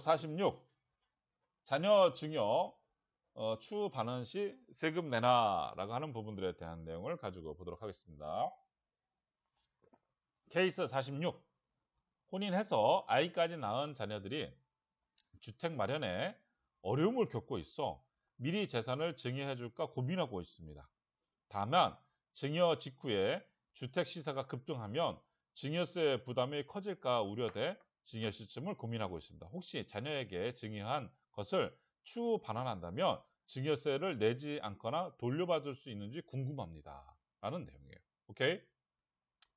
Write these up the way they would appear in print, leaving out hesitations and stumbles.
46. 자녀 증여 추후 반환 시 세금 내놔라고 하는 부분들에 대한 내용을 가지고 보도록 하겠습니다. 케이스 46. 혼인해서 아이까지 낳은 자녀들이 주택 마련에 어려움을 겪고 있어 미리 재산을 증여해줄까 고민하고 있습니다. 다만 증여 직후에 주택 시세가 급등하면 증여세 부담이 커질까 우려돼 증여 시점을 고민하고 있습니다. 혹시 자녀에게 증여한 것을 추후 반환한다면 증여세를 내지 않거나 돌려받을 수 있는지 궁금합니다. 라는 내용이에요. 오케이?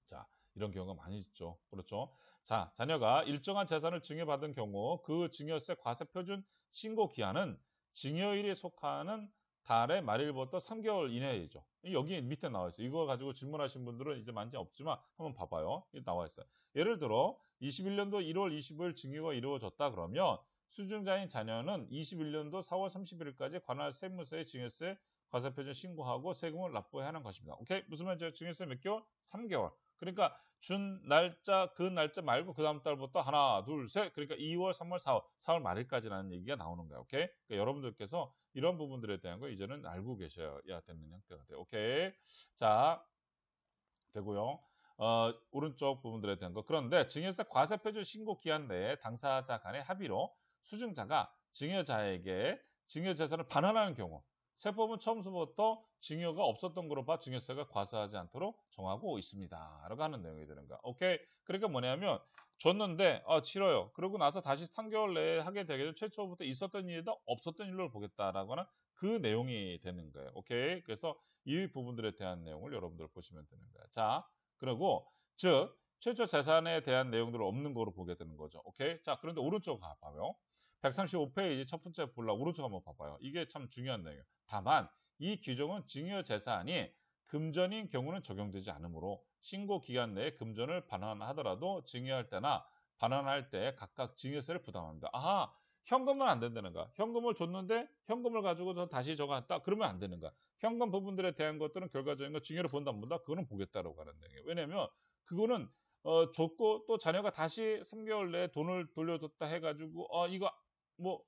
자, 이런 경우가 많이 있죠. 그렇죠? 자, 자녀가 일정한 재산을 증여받은 경우 그 증여세 과세 표준 신고 기한은 증여일이 속하는 달의 말일부터 3개월 이내이죠. 여기 밑에 나와 있어요. 이거 가지고 질문하신 분들은 이제 많지 없지만 한번 봐봐요. 나와 있어요. 예를 들어 21년도 1월 25일 증여가 이루어졌다 그러면 수증자인 자녀는 21년도 4월 31일까지 관할 세무서에 증여세 과세 표준 신고하고 세금을 납부해야 하는 것입니다. 오케이? 무슨 말이죠? 증여세 몇 개월? 3개월. 그러니까 준 날짜 그 날짜 말고 그 다음 달부터 하나, 둘, 셋. 그러니까 2월, 3월, 4월 말일까지라는 얘기가 나오는 거야. 오케이? 그러니까 여러분들께서 이런 부분들에 대한 거 이제는 알고 계셔야 되는 형태가 돼요. 오케이? 자, 되고요. 오른쪽 부분들에 대한 거. 그런데 증여세 과세 표준 신고 기한 내에 당사자 간의 합의로 수증자가 증여자에게 증여 재산을 반환하는 경우 세법은 처음부터 증여가 없었던 거로 봐 증여세가 과세하지 않도록 정하고 있습니다. 라고 하는 내용이 되는 거야. 오케이? 그러니까 뭐냐면 줬는데 싫어요. 그러고 나서 다시 3개월 내에 하게 되겠죠. 최초부터 있었던 일이다 없었던 일로 보겠다라고 하는 그 내용이 되는 거예요. 오케이? 그래서 이 부분들에 대한 내용을 여러분들 보시면 되는 거야. 자, 그리고 즉 최초 재산에 대한 내용들은 없는 거로 보게 되는 거죠. 오케이? 자, 그런데 오른쪽 가봐요. 135페이지 첫 번째 볼라 오른쪽 한번 봐봐요. 이게 참 중요한 내용이에요. 다만 이 규정은 증여재산이 금전인 경우는 적용되지 않으므로 신고 기간 내에 금전을 반환하더라도 증여할 때나 반환할 때 각각 증여세를 부담합니다. 아하, 현금은 안 된다는 거야. 현금을 줬는데 현금을 가지고 다시 저거 했다? 그러면 안 되는 거야. 현금 부분들에 대한 것들은 결과적인 거 증여를 본다 안 본다? 그거는 보겠다라고 하는 내용이에요. 왜냐면 그거는 줬고 또 자녀가 다시 3개월 내에 돈을 돌려줬다 해가지고 이거 뭐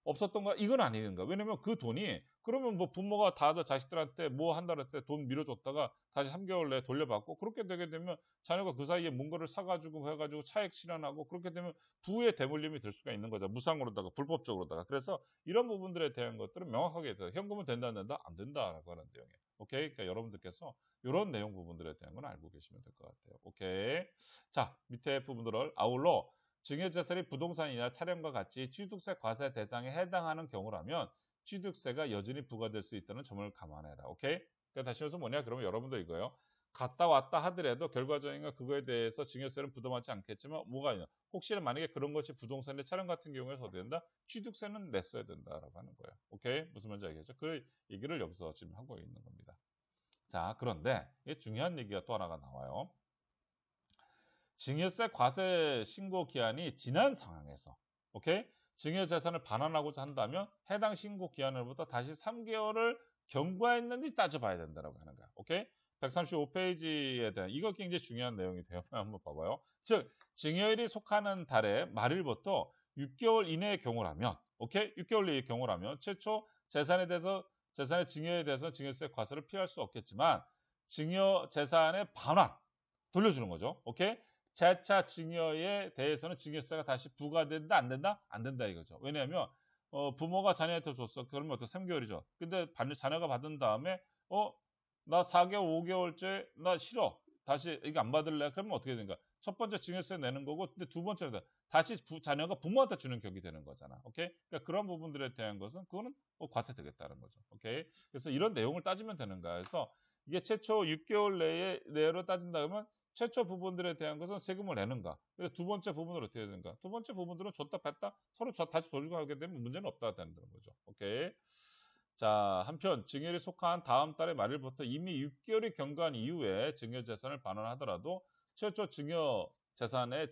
없었던 거 이건 아닌 거야. 왜냐면 그 돈이 그러면 뭐 부모가 다들 자식들한테 뭐 한다고 했을 때 돈 밀어줬다가 다시 3개월 내에 돌려받고 그렇게 되게 되면 자녀가 그 사이에 뭔가를 사가지고 해가지고 차액 실현하고 그렇게 되면 부의 대물림이 될 수가 있는 거죠. 무상으로다가 불법적으로다가. 그래서 이런 부분들에 대한 것들은 명확하게 돼요. 현금은 된다 안 된다? 안 된다라고 하는 내용이에요. 오케이? 그러니까 여러분들께서 이런 내용 부분들에 대한 건 알고 계시면 될 것 같아요. 오케이? 자, 밑에 부분들을 아울러 증여재산이 부동산이나 차량과 같이 취득세 과세 대상에 해당하는 경우라면 취득세가 여전히 부과될 수 있다는 점을 감안해라. 오케이? 그러니까 다시 말해서 뭐냐? 그러면 여러분들 이거예요. 갔다 왔다 하더라도 결과적인 그거에 대해서 증여세는 부담하지 않겠지만 뭐가 있냐? 혹시나 만약에 그런 것이 부동산이나 차량 같은 경우에서 어떻게 된다? 취득세는 냈어야 된다라고 하는 거예요. 오케이? 무슨 말인지 알겠죠? 그 얘기를 여기서 지금 하고 있는 겁니다. 자, 그런데 이게 중요한 얘기가 또 하나가 나와요. 증여세 과세 신고 기한이 지난 상황에서 오케이? 증여재산을 반환하고자 한다면 해당 신고 기한으로부터 다시 3개월을 경과했는지 따져봐야 된다고 하는 거야. 오케이? 135페이지에 대한 이거 굉장히 중요한 내용이 돼요. 한번 봐봐요. 즉 증여일이 속하는 달의 말일부터 6개월 이내의 경우라면 오케이? 6개월 이내의 경우라면 최초 재산의 증여에 대해서 증여세 과세를 피할 수 없겠지만 증여 재산의 반환 돌려주는 거죠. 오케이? 재차 증여에 대해서는 증여세가 다시 부과된다 안 된다? 안 된다 이거죠. 왜냐하면 부모가 자녀한테 줬어. 그러면 어떤 3개월이죠. 근데 자녀가 받은 다음에 나 4개월 5개월째 나 싫어. 다시 이거 안 받을래? 그러면 어떻게 되는가? 첫 번째 증여세 내는 거고 근데 두 번째는 다시 자녀가 부모한테 주는 격이 되는 거잖아. 오케이? 그러니까 그런 부분들에 대한 것은 그거는 과세되겠다는 거죠. 오케이? 그래서 이런 내용을 따지면 되는 거야. 그래서 이게 최초 6개월 내로 따진다 그러면 최초 부분들에 대한 것은 세금을 내는가. 그래서 두 번째 부분은 어떻게 되는가. 두 번째 부분들은 줬다 뺐다 서로 다시 돌리고 하게 되면 문제는 없다 되는 거죠. 오케이. 자, 한편 증여일이 속한 다음 달의 말일부터 이미 6개월이 경과한 이후에 증여재산을 반환하더라도 최초 증여재산의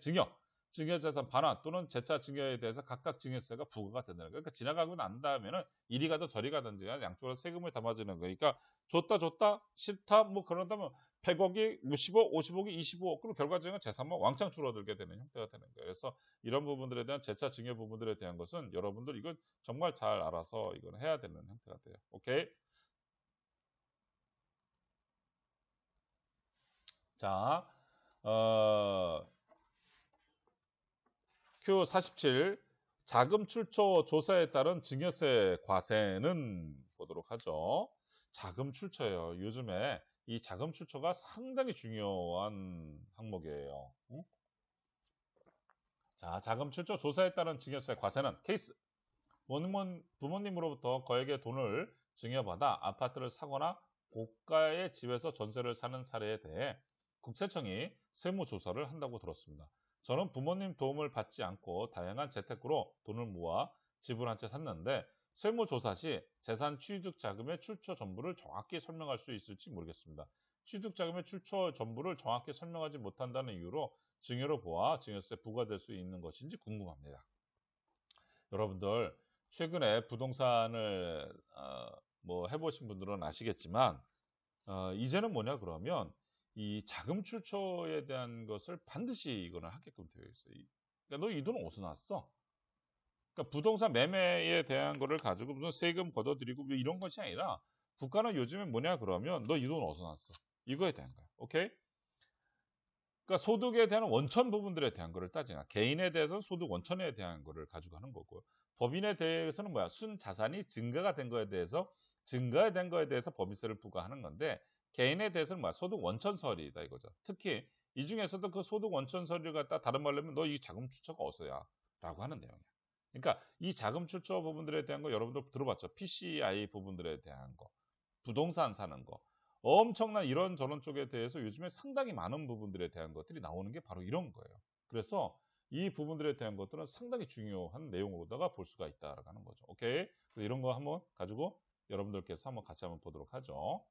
증여재산 반환 또는 재차 증여에 대해서 각각 증여세가 부과가 된다는 거예요. 그러니까 지나가고 난 다음에는 이리 가든 저리 가든지 양쪽으로 세금을 담아주는 거니까 줬다 싫다 뭐 그런다면 100억이 뭐 10억, 50억이 25억 그럼 결과적으로 재산만 왕창 줄어들게 되는 형태가 되는 거예요. 그래서 이런 부분들에 대한 재차 증여 부분들에 대한 것은 여러분들 이건 정말 잘 알아서 이건 해야 되는 형태가 돼요. 오케이? 자, Q47 자금 출처 조사에 따른 증여세 과세는 보도록 하죠. 자금 출처예요. 요즘에 이 자금 출처가 상당히 중요한 항목이에요. 응? 자, 자금 출처 조사에 따른 증여세 과세는 케이스. 부모님으로부터 거액의 돈을 증여받아 아파트를 사거나 고가의 집에서 전세를 사는 사례에 대해 국세청이 세무조사를 한다고 들었습니다. 저는 부모님 도움을 받지 않고 다양한 재테크로 돈을 모아 집을 한 채 샀는데 세무조사 시 재산 취득 자금의 출처 전부를 정확히 설명할 수 있을지 모르겠습니다. 취득 자금의 출처 전부를 정확히 설명하지 못한다는 이유로 증여로 보아 증여세 부과될 수 있는 것인지 궁금합니다. 여러분들 최근에 부동산을 뭐 해보신 분들은 아시겠지만 이제는 뭐냐 그러면 이 자금 출처에 대한 것을 반드시 이거는 하게끔 되어 있어요. 그러니까 너 이 돈 어디서 났어? 그러니까 부동산 매매에 대한 거를 가지고 무슨 세금 걷어들이고 뭐 이런 것이 아니라 국가는 요즘에 뭐냐 그러면 너 이 돈 어디서 났어? 이거에 대한 거야. 오케이? 그러니까 소득에 대한 원천 부분들에 대한 거를 따지나 개인에 대해서는 소득 원천에 대한 거를 가지고 하는 거고 법인에 대해서는 뭐야 순 자산이 증가가 된 거에 대해서 법인세를 부과하는 건데 개인에 대해서는 뭐야 소득 원천설이다 이거죠. 특히 이 중에서도 그 소득 원천설을 갖다 다른 말로 하면 너 이 자금 출처가 어디서야라고 하는 내용이야. 그러니까 이 자금 출처 부분들에 대한 거 여러분들 들어봤죠? PCI 부분들에 대한 거, 부동산 사는 거. 엄청난 이런저런 쪽에 대해서 요즘에 상당히 많은 부분들에 대한 것들이 나오는 게 바로 이런 거예요. 그래서 이 부분들에 대한 것들은 상당히 중요한 내용으로다가 볼 수가 있다라는 거죠. 오케이? 이런 거 한번 가지고 여러분들께서 한번 같이 한번 보도록 하죠.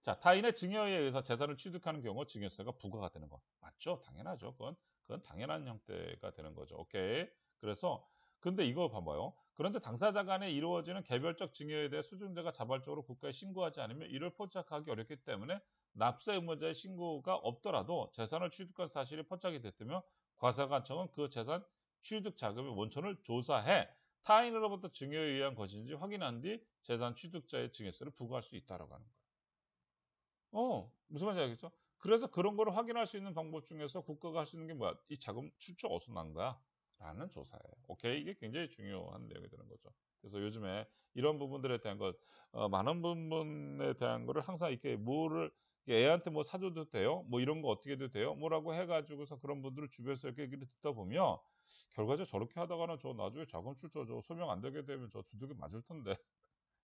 자, 타인의 증여에 의해서 재산을 취득하는 경우 증여세가 부과가 되는 거. 맞죠? 당연하죠. 그건 당연한 형태가 되는 거죠. 오케이? 그래서 근데 이거 봐봐요. 그런데 당사자 간에 이루어지는 개별적 증여에 대해 수증자가 자발적으로 국가에 신고하지 않으면 이를 포착하기 어렵기 때문에 납세 의무자의 신고가 없더라도 재산을 취득한 사실이 포착이 됐다면 과세관청은 그 재산 취득 자금의 원천을 조사해 타인으로부터 증여에 의한 것인지 확인한 뒤 재산 취득자의 증여세를 부과할 수 있다라고 하는 거예요. 무슨 말인지 알겠죠? 그래서 그런 거를 확인할 수 있는 방법 중에서 국가가 할 수 있는 게 뭐야? 이 자금 출처 어디서 난 거야? 라는 조사예요. 오케이? 이게 굉장히 중요한 내용이 되는 거죠. 그래서 요즘에 이런 부분들에 대한 것, 많은 부분에 대한 거를 항상 이렇게 애한테 뭐 사줘도 돼요? 뭐 이런 거 어떻게 해도 돼요? 뭐라고 해가지고서 그런 분들을 주변에서 이렇게 얘기를 듣다 보면 결과적으로 저렇게 하다가는 저 나중에 자금 출처 저 소명 안 되게 되면 저 두들겨 맞을 텐데.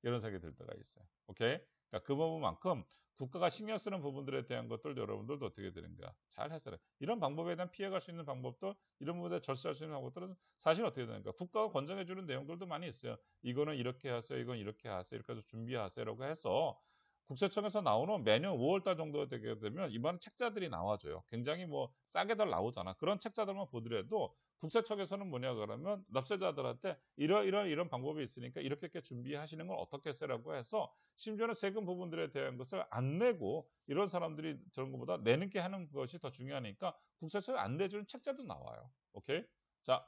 이런 생각이 들 때가 있어요. 오케이? 그러니까 그 부분만큼 국가가 신경 쓰는 부분들에 대한 것들 여러분들도 어떻게 되는가 잘 해석해. 이런 방법에 대한 피해갈 수 있는 방법도 이런 부분에 절세할 수 있는 방법들은 사실 어떻게 되는가. 국가가 권장해 주는 내용들도 많이 있어요. 이거는 이렇게 하세요. 이건 이렇게 하세요. 이렇게 해서 준비하세요라고 해서 국세청에서 나오는 매년 5월달 정도 되게 되면 이번에 책자들이 나와줘요. 굉장히 뭐 싸게들 나오잖아. 그런 책자들만 보더라도 국세청에서는 뭐냐 그러면 납세자들한테 이런 방법이 있으니까 이렇게 준비하시는 건 어떻겠어요라고 해서 심지어는 세금 부분들에 대한 것을 안 내고 이런 사람들이 저런 것보다 내는 게 하는 것이 더 중요하니까 국세청에 안 내주는 책자도 나와요. 오케이? 자,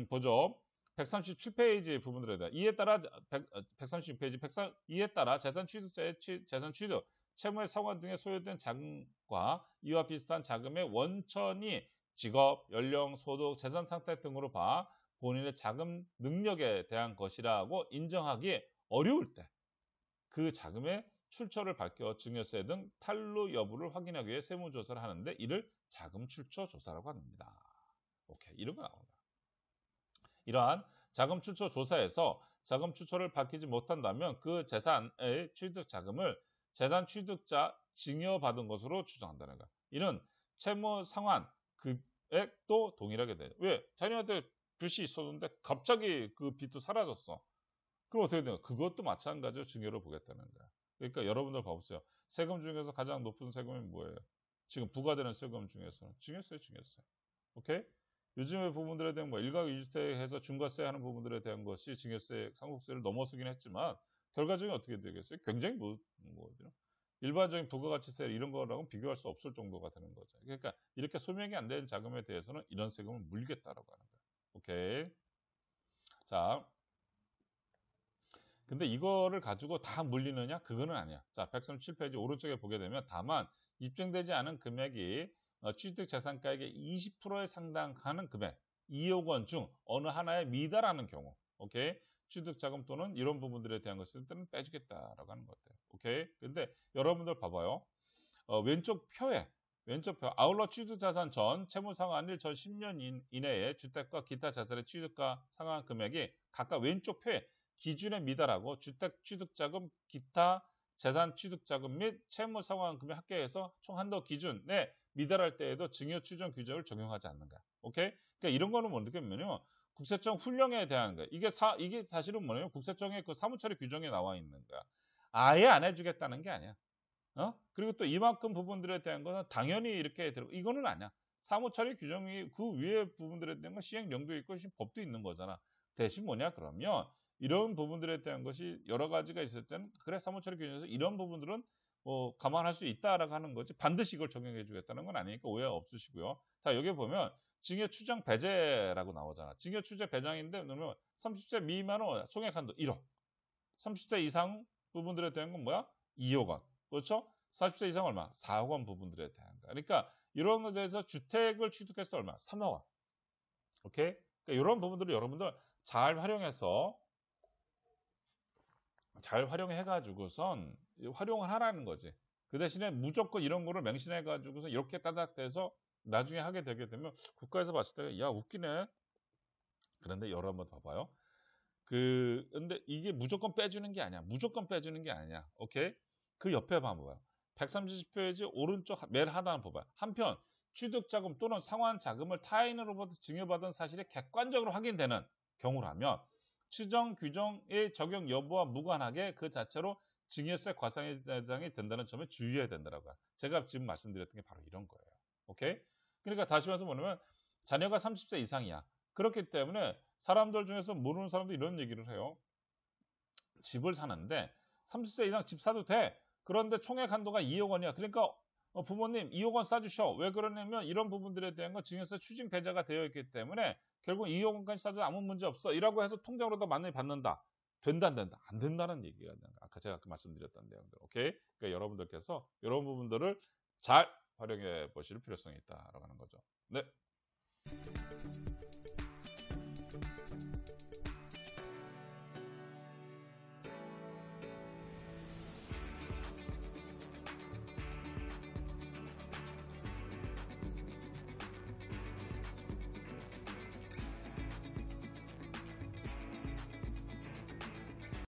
보죠. 137페이지 부분들에 대한 이에 따라 136페이지 이에 따라 재산 취득자의 재산 취득, 채무의 상환 등에 소요된 자금과 이와 비슷한 자금의 원천이 직업, 연령, 소득, 재산 상태 등으로 봐 본인의 자금 능력에 대한 것이라고 인정하기 어려울 때 그 자금의 출처를 밝혀 증여세 등 탈루 여부를 확인하기 위해 세무조사를 하는데 이를 자금 출처 조사라고 합니다. 오케이, 이런 거 나옵니다. 이러한 자금 출처 조사에서 자금 출처를 밝히지 못한다면 그 재산의 취득 자금을 재산 취득자 증여받은 것으로 추정한다는 거야. 이는 채무 상환 금액도 동일하게 돼. 왜? 자녀한테 빚이 있었는데 갑자기 그 빚도 사라졌어. 그럼 어떻게 돼요? 그것도 마찬가지로 증여를 보겠다는 거야. 그러니까 여러분들 봐보세요. 세금 중에서 가장 높은 세금이 뭐예요? 지금 부과되는 세금 중에서는 증여세. 오케이? 요즘의 부분들에 대한 뭐 1가구 2주택에서 중과세 하는 부분들에 대한 것이 증여세, 상속세를 넘어서긴 했지만 결과적으로 어떻게 되겠어요? 굉장히 뭐죠? 일반적인 부가가치세 이런 거랑은 비교할 수 없을 정도가 되는 거죠. 그러니까 이렇게 소명이 안 되는 자금에 대해서는 이런 세금을 물겠다라고 하는 거예요. 오케이. 자, 근데 이거를 가지고 다 물리느냐? 그거는 아니야. 자, 137페이지 오른쪽에 보게 되면 다만 입증되지 않은 금액이 취득재산가액의 20%에 상당하는 금액 2억 원 중 어느 하나에 미달하는 경우, 오케이? 취득자금 또는 이런 부분들에 대한 것을 빼주겠다라고 하는 것 같아요. 오케이? 근데 여러분들 봐봐요. 왼쪽 표에 아울러 취득자산 전 채무 상환일 전 10년 이내에 주택과 기타 자산의 취득가 상환 금액이 각각 왼쪽 표에 기준에 미달하고 주택 취득자금, 기타 재산 취득자금 및 채무 상환 금액 합계해서 총 한도 기준에 미달할 때에도 증여 추정 규정을 적용하지 않는가. 오케이? 그러니까 이런 거는 뭐냐면요. 국세청 훈령에 대한 거야. 이게 사실은 뭐냐면 국세청의 그 사무처리 규정에 나와 있는 거야. 아예 안 해주겠다는 게 아니야. 그리고 또 이만큼 부분들에 대한 것은 당연히 이렇게 들어. 이거는 아니야. 사무처리 규정이 그 위에 부분들에 대한 건 시행령도 있고 법도 있는 거잖아. 대신 뭐냐 그러면 이런 부분들에 대한 것이 여러 가지가 있을 때는 그래 사무처리 규정에서 이런 부분들은 뭐 감안할 수 있다라고 하는 거지 반드시 이걸 적용해 주겠다는 건 아니니까 오해 없으시고요. 자 여기 보면 징역 추정 배제라고 나오잖아. 징역 추정 배정인데 그러면 30세 미만은 총액 한도 1억. 30세 이상 부분들에 대한 건 뭐야? 2억 원. 그렇죠? 40세 이상 얼마? 4억 원 부분들에 대한 거. 그러니까 이런 것에 대해서 주택을 취득했을 때 얼마? 3억 원. 오케이? 그러니까 이런 부분들을 여러분들 잘 활용해가지고선 활용을 하라는 거지. 그 대신에 무조건 이런 거를 맹신해가지고서 이렇게 따닥 대서 나중에 하게 되게 되면 국가에서 봤을 때 야 웃기네. 그런데 여러분 봐봐요. 근데 이게 무조건 빼주는 게 아니야. 오케이? 그 옆에 봐봐요. 130페이지 오른쪽 맨 하단을 봐봐요. 한편 취득자금 또는 상환자금을 타인으로부터 증여받은 사실이 객관적으로 확인되는 경우라면 추정 규정의 적용 여부와 무관하게 그 자체로 증여세 과상의 대상이 된다는 점에 주의해야 된다라고요. 제가 지금 말씀드렸던 게 바로 이런 거예요. 오케이? 그러니까 다시 말해서 뭐냐면 자녀가 30세 이상이야. 그렇기 때문에 사람들 중에서 모르는 사람도 이런 얘기를 해요. 집을 사는데 30세 이상 집 사도 돼. 그런데 총액 한도가 2억 원이야. 그러니까 부모님 2억 원 싸주셔. 왜 그러냐면 이런 부분들에 대한 건 증여세 추징 배제가 되어 있기 때문에 결국 2억 원까지 싸도 아무 문제 없어. 이라고 해서 통장으로 다 많이 받는다. 된다 안 된다. 안 된다는 얘기가 아까 제가 말씀드렸던 내용들. 오케이? 그러니까 여러분들께서 이런 부분들을 잘 활용해 보실 필요성이 있다라고 하는 거죠. 네.